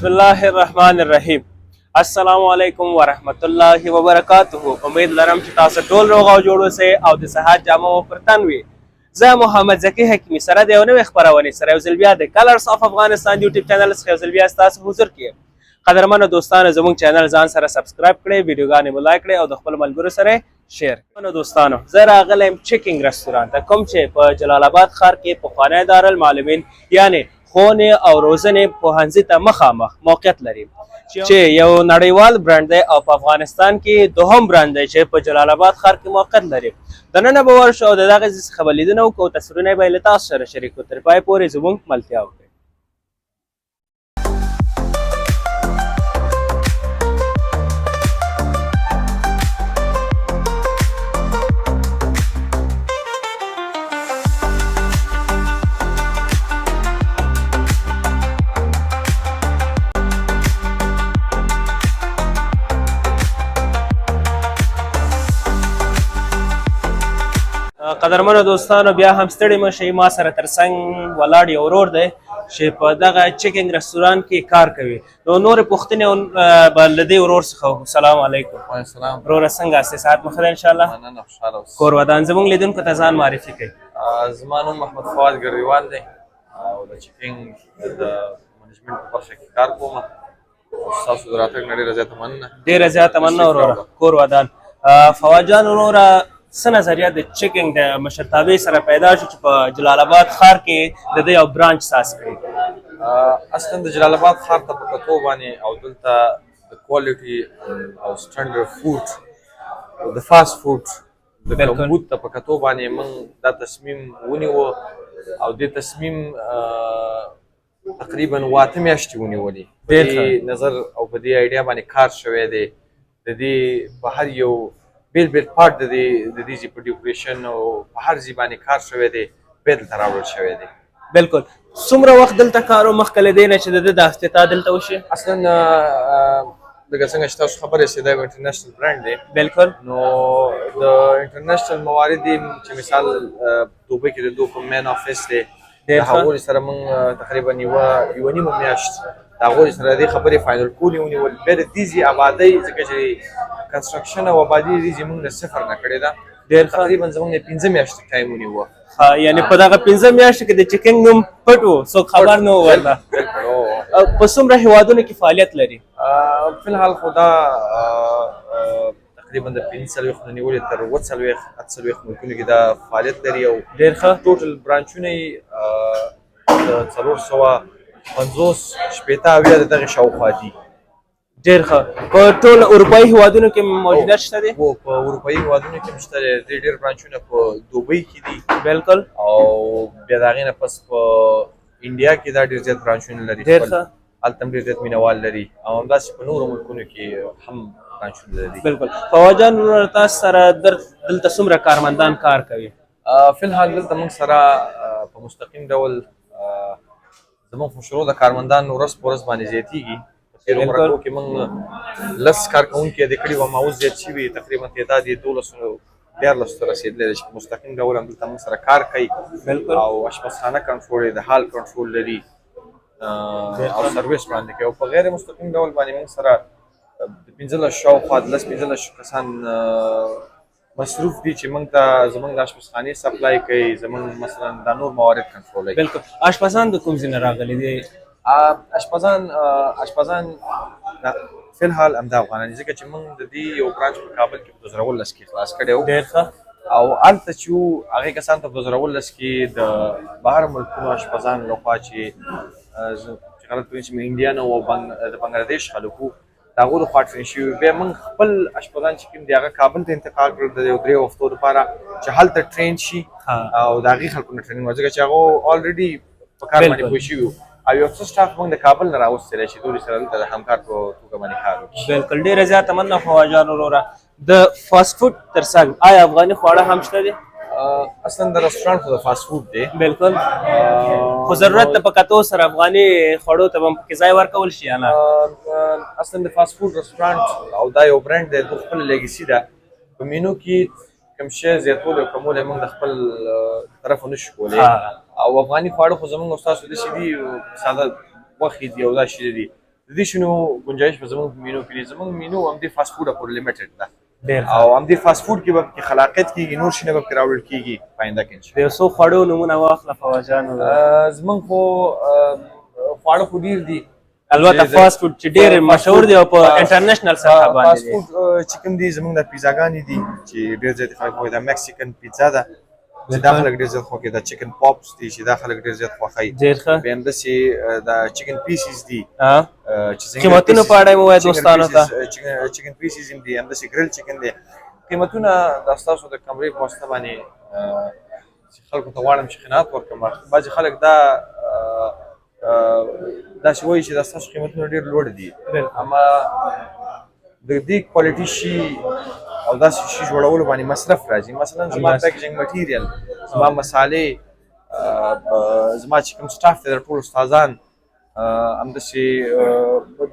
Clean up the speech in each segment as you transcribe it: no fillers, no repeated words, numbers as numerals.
بسم الله الرحمن الرحیم. السلام علیکم ورحمت الله وبرکاته. امید لرم چې تاسو ټول روغ او جوړ اوسئ او د صحت جامه مو پر تن وي. زه محمد ذکي حکیمي سره د یو نوې خپرونې سره یو ځل بیا د کلرز اف افغانستان یوټیوب چینل څخه یو ځل بیا ستاسو حضور کې یم. قدرمنو دوستانو زموږ چینل ځان سره سبسکرایب کړئ، ویډیوګانې مو لایک کړئ او د خپلو ملګرو سره شیر کړئ. دوستانو زه راغلی یم چیکنګ رستورانت ته، کوم چې په جلال آباد ښار کې پخوانی دارالمعلمین یعنې ښوونې او روزنې پوهنځي ته مخامخ موقعیت لري، چې یو نړیوال برانډ دی او په افغانستان کې دوهم برانډ دی چې په جلال آباد ښار کې موقعیت لري. دننه به ورشو او د دغه ځای څخه به لیدنه وکړو، تصویرونه یې به له تاسو سره شریک کړو. تر پای پورې زموږ ملتیا وکړئ. قدرمنو دوستانو بیا هم ستړي مه شئ، ما سره تر څنګ ولاړ یو ورور دی چې په دغه چیکنګ رستورانت کې کار کوي. نو نورې پوښتنې به له دې ورور څخه وکړو. سلام علیکم. وعلیکم السلام. وروره څنګه هستې؟ صحت مو ښه دی انشاءالله؟ مننه، خوشحاله اوسئ. کور ودان. زموږ لیدونکو ته ځان معرفي کړئ. زما نوم محمد فواد ګرېوال دی او د چیکنګ د منیجمنټ په برخه کې کار کوم. ستاسو د راتګ نه ډېره زیاته مننه. ډېره زیاته مننه وروره. کور ودان. فواد جان وروره څه نظریه د چیکنګ د مشرتابې سره پیدا شو چې په جلال آباد ښار کې د دې یو برانچ ساس کړي؟ اصلا د جلال آباد ښار ته په کتو باندې او دلته د کوالټي او سټنډرډ فوډ د فاسټ فوډ د کمبود ته په کتو باندې موږ دا تصمیم ونیوه او دې تصمیم تقریبا 8 میاشتې ونیولې. په دې نظر او په دې ایډیا باندې کار شوی دی. د دې په هر یو بیل بیل پارت د دې په ډیکوریشن او په هر ځای باندې کار شوی دی، بیا دلته راوړل شوی دی. بالکل. څومره وخت دلته کار و مخکې له دې نه چې د ده د افتتاح دلته وشي؟ اصلا لکه څنګه چې تاسو خبرې شئ دا یو انټرنیشنل برانډ دی. بالکل. نو د انټرنیشنل موارد چې مثال دوبۍ کې د دوی کوم مین افیس دی، د هغوی سره موږ تقریبا یوه نیمه میاشت د هغوی سره دې خبرې فاینل کولې ونیول. بیا د دې ځای آبادۍ ځکه چې کنسټرکشن او آبادي دې ځای موږ د صفر نه کړې ده، ډېر تقریبا زموږ نه 15 میاشتې ټایم ونیوه. یعنې په دغه 15 میاشتو کې د چیکنګ نوم پټ و، څوک خبر نه و ورته. په څومره هېوادونو کې فعالیت لري؟ فلحال خو دا تقریبا د 45 نه نیولې تر 48 ملکونو کې دا فعالیت لري او ډېر ښه. ټوټل برانچونه یې د 450 شپېته اویا د دغې شاوخوا دي. ډېر ښه. په ټول اروپایي هېوادونو کې موجودیت شته دی؟ هو په اروپایي هېوادونو کې هم شته دی. ډېر برانچونه په دوبۍ کې دي. بالکل. او بیا د هغې نه پس په انډیا کې دا ډېر زیات برانچونه لري. ډېر ښه. هلته هم ډېر زیات مینوال لري او همداسې په نورو ملکونو کې هم برانچونه لري. بالکل. فواد جان وروره تاسو سره دلته څومره کارمندان کار کوي؟ فلحال دلته موږ سره په مستقیم ډول زموږ په شروع د کارمندان ورځ په ورځ باندې زیاتېږي. په تېرو مرکو کې موږ 10 کارکوونکي یادې کړي وو، ما اوس زیات شوي، تقریبا تعداد یې 12 ته رسېدلی دی چې په مستقیم ډول هم دلته موږ سره کار کوي. بالکل. او اشپزخانه کنټرول یې د هال کنټرول لري او سروس وړاندې کوي. او په غیر مستقیم ډول باندې موږ سره د 15 شاوخوا 15 کسان مصروف دي چې موږ ته زموږ د اشپزخانې سپلای کوي، زموږ مثلا د نور موارد کنټرولوي. بالکل. اشپزان د کوم ځای نه راغلي دي؟ اشپزان فلحال همدا افغانان دي، ځکه چې موږ د دې یو برانچ په کابل کې په 2019 کې خلاص کړی و. ډېر ښه. او هلته چې وو هغې کسان ته په 2019 کې د بهر ملکونو اشپزان لخوا چې غلط پوه چې انډیان او د بنګلادیش خلک وو د هغو لخوا ټرین شوي. بیا موږ خپل اشپزان چې کوم دي هغه کابل ته انتقال کړل د یو 3 هفتو دپاره چې هلته ټرین شي او د هغې خلکو نه ټریننګ ځکه چې هغه الریډي په کار باندې پوه شوي وو. او یو څه سټاف موږ د کابل نه راوستلی چې دوی سره دلته د همکار په توګه باندې کار وکړي. بالکل. ډېره زیاته مننه فواد جان وروره. د فاسټ فوډ تر څنګ آیا افغاني خواړه هم شته دي؟ اصلا د رستورانت خو د فاسټ فوډ دی. بالکل. خو ضرورت ته په کتو سره افغاني خوړو ته به هم پکې ځای ورکول شي یا نه؟ اصلا د فاسټ فوډ رستورانت او دا یو برانډ دی، د خپل لیګسي ده. په مینو کې کوم شی زیاتول او کمول موږ د خپل طرفه نشو کولی. او افغاني خواړه خو زموږ او ستاسو داسې دي ساده غوښې دي او دا شی دي د دې شنو گنجائش په زموږ مینو کې زموږ مینو هم د فاست فوډ پورې لیمیټډ ده ډېر او هم د فاست فوډ کې به پکې خلاقیت کېږي نور شي نه به پکې راوړل کېږي په آینده کې د یو څو خوړو نومونه واخله فواز جان. زموږ خو خواړه خو ډېر دي البته فاست فوډ چې ډېر مشهور دی او په انټرنیشنل سطح باندې فاست فوډ چې کوم دي زموږ د پیزاګانې دي چې ډېر زیات خلک وایي دا میکسیکن پیزا ده چې دا خلک ډېر زیات خوښوي دا چکن پاپس دي چې دا خلک ډېر زیات خوښوي ډېر ښه. بیا همداسې دا چکن پیسز دي چې قیمتونو په اړه یې ووایه دوستانو ته. چکن پیسز هم دي همداسې ګرل چکن دی قیمتونه دا ستاسو د کمرې په واسطه باندې چې خلکو ته غواړم چې قناعت ورکړم بعضې خلک دا داسې وایي چې دا ستاسو قیمتونه ډېر لوړ دي اما د دې کوالټي شي او داسې شي جوړولو باندې مصرف راځي مثلا زما پیکیجنګ مټیریل زما مسالې زما چې کوم سټاف دی د ټول استادان همداسې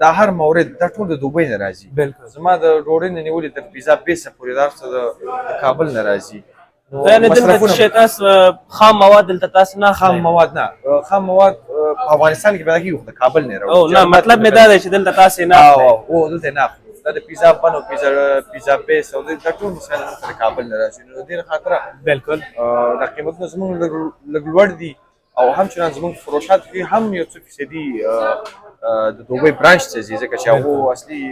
دا هر مورد دا ټول د دوبۍ نه راځي زما د ډوډۍ نه نیولې تر پیزا بیسه پورې دا څه د کابل نه راځي یعنې دلته چې تاسو خام مواد دلته تاسو نه خام مواد نه خام مواد په افغانستان کې پیدا کېږي د کابل نه راوړي نه مطلب مې دا دی چې دلته تاسو نه او دلته نه دا د پیزا بن او پیزا بیس او دا ټول مثلا د کابل نه راځي نو د دې خاطر بالکل دا قیمتونه زموږ لږ لوړ دي او همچنان زموږ فروشات کې هم یو څه فیصدي د دوبۍ برانچ ته ځي ځکه چې هغو اصلي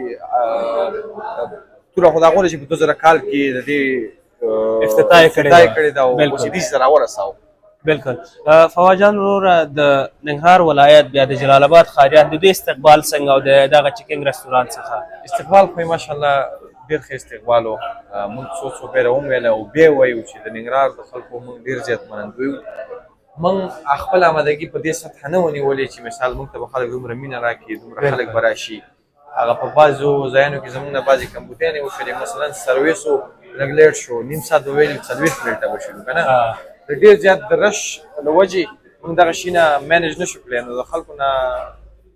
ټوله خو د هغو ده چې په 2000 کال کې د دې افتتاح کړې ده او اوسېدي سره ورساو. بالکل. فواز جان وروره د ننګرهار ولایت بیا د جلال آباد ښاریان د دې استقبال څنګه او د دغه چکن رستورانت څخه استقبال خو یې ماشاءالله ډېر ښه استقبال و موږ څو پیره وویله او بیا ووایو چې د ننګرهار د خلکو موږ ډېر زیات منندوی یو موږ خپل آمادګي په دې سطحه نه ونیولې چې مثال موږ ته به خلک دومره مینه راکړي دومره خلک به راشي هغه په بعضو ځایونو کې زموږ نه بعضې کمپوټیانې وشولې مثلا سرویسو لږ لیټ شو نیم ساعت به ویل 40 منټه به شروع که نه د ډېر زیات د رش له وجې موږ دغه شي نه مینج نه شو کړی نو د خلکو نه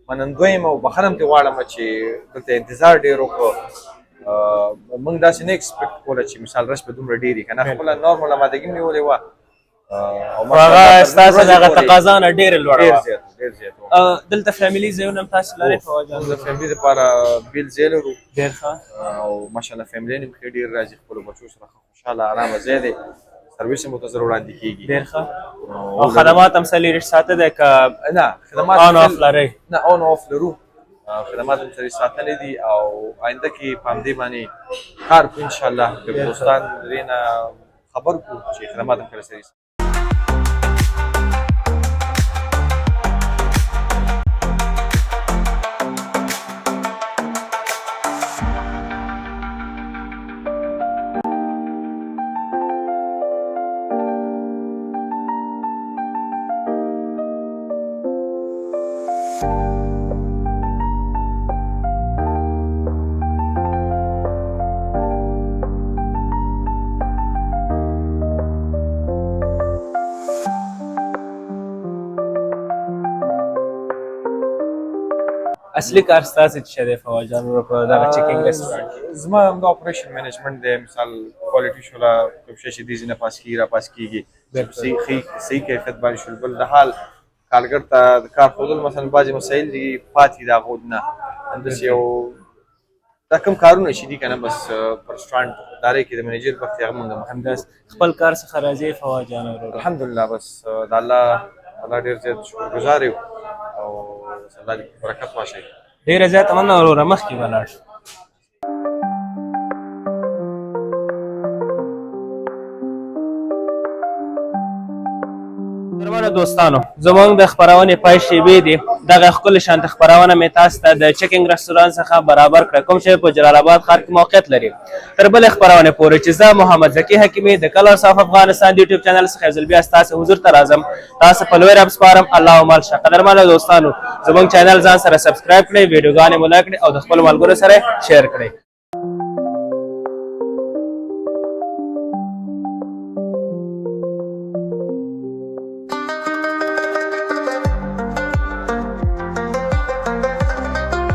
منندوی یم او بخښنه هم ترې غواړم چې دلته انتظار ډېر وکړو موږ داسې نه ایکسپیکټ کوله چې مثال رش به دومره ډېر وي که نه خپله نارمل آمادګي مې نیولې وه هغه ستاسو دغه تقاضا نه ډېره لوړه وه ډېر زیات دلته فیملي ځایونه هم تاسو لرئ فواز جان؟ د فیملي دپاره بیل ځای لرو ډېر ښه او ماشاءالله فیملیان هم ښه ډېر راځي خپلو بچو سره خوشحاله ارامه ځای دی سرویس هم ورته زر وړاندې کېږي ډېر ښه او خدمات هم څه لرې ساته دی که نه خدمات آن آف لرئ؟ نه آن آف لرو خدمات هم سره ساتلې دي او آینده کې په همدې باندې کار کوو انشاءالله که دوستان د دې نه خبر کړو چې خدمات هم کله سره اصلي کار ستاسو څه دی فواز جان وروره په دغه چکن رستورانټ کې؟ زما همدا اپریشن مینجمنټ دی مثال کوالټي شوله کوم شی چې دې ځینې پاس کېږي را پاس کېږي صحیح کیفیت باندې شول بل د حال کارګر ته د کار ښودل مثلا بعضې مسایل دي پاتې د هغو نه همداسې یو دا کوم کارونه چې دي که نه بس په رسټورانټ ادارې کې د منیجر وخت هغه موږ همداسې خپل کار څخه راضي فواز جان وروره؟ الحمدلله بس د الله ډېر زیات شکرګزار یو او الله دې برکت واچوي. ډېره زیاته مننه وروره مخکې به لاړ شو. محترمانو دوستانو زموږ د خپرونې پای شیبې دي دغه ښکلې شانته خپرونه مې تاسو ته د چکن رستورانت څخه برابر کړه کوم چې په جلال آباد ښار کې موقعیت لري تر بلې خپرونې پورې چې زه محمد ذکي حکیمي د کلرز اف افغانستان د یوټیوب چینل څخه یو ځل بیا ستاسو حضور ته راځم تاسو په لوی رب سپارم الله مال شه. قدرمنو دوستانو زموږ چینل ځان سره سبسکرایب کړئ ویډیوګانې مو لایک کړئ او د خپلو ملګرو سره شیر کړئ.